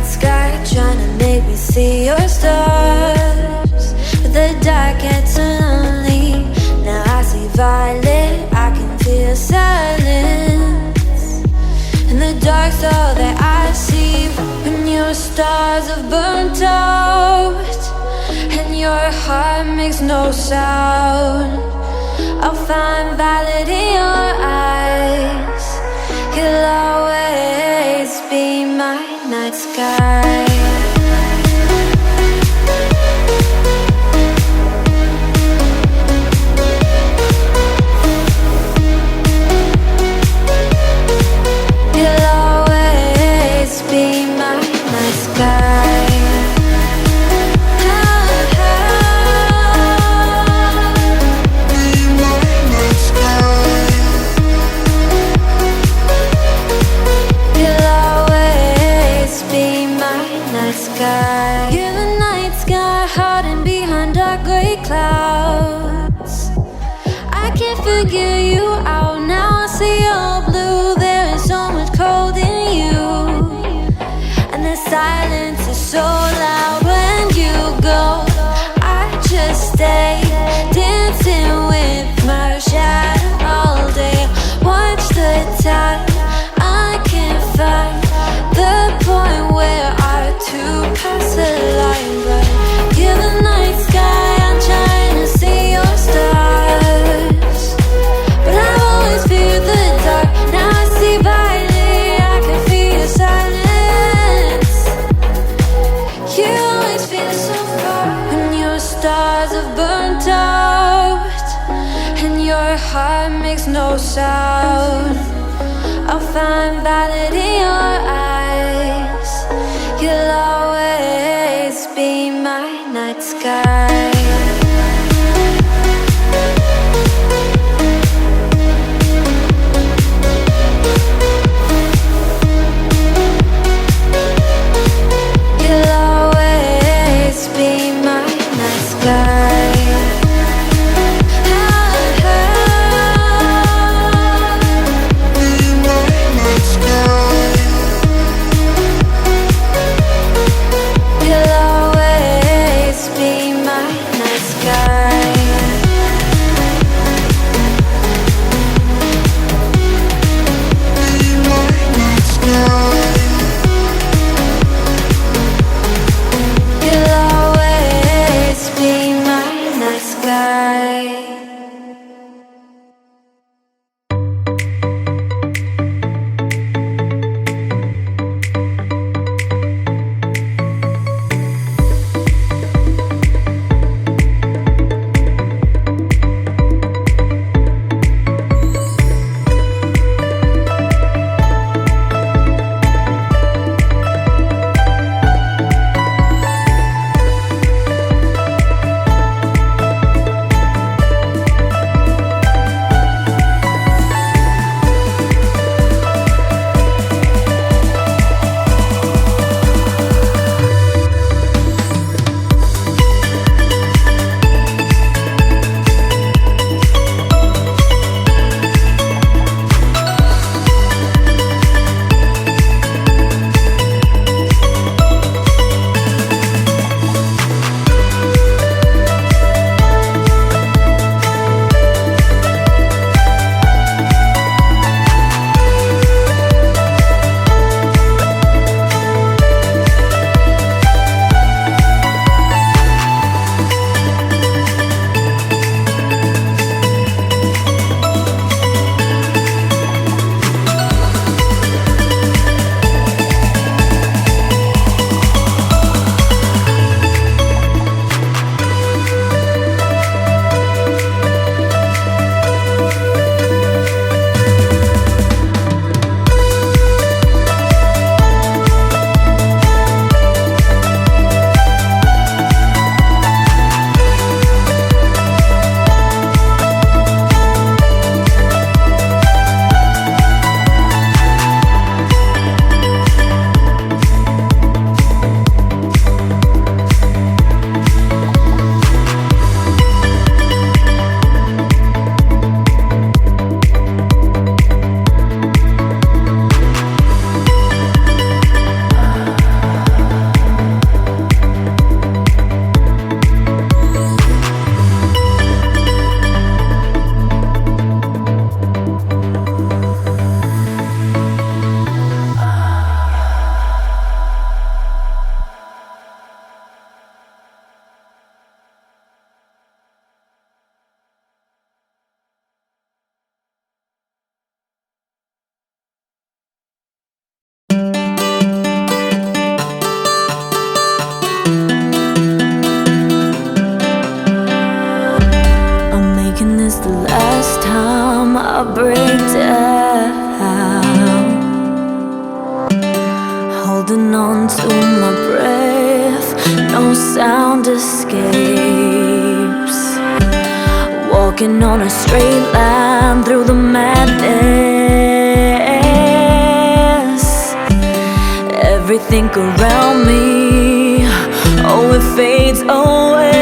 night sky, trying to make me see your stars. But the dark gets lonely. Now I see violet, I can feel silence. In the dark's all that I see. When your stars have burnt out and your heart makes no sound, I'll find violet in your eyes. You'll always be my night sky. You'll always be my night sky. You're the night sky, hiding behind dark gray clouds. I can't figure you out now. I see your blue. There is so much cold in you, and the silence is so loud when you go. I just stay dancing with my shadow all day. Watch the tide. I can't find the point where to pass the line, but you're the night sky. I'm trying to see your stars, but I've always feared the dark. Now I see violet, I can feel your silence. You always feel so far. When your stars have burnt out and your heart makes no sound, I'll find violet in your eyes. You'll always be my night sky. You'll always be my night sky. I break down, holding on to my breath, no sound escapes. Walking on a straight line through the madness. Everything around me, oh, it fades away.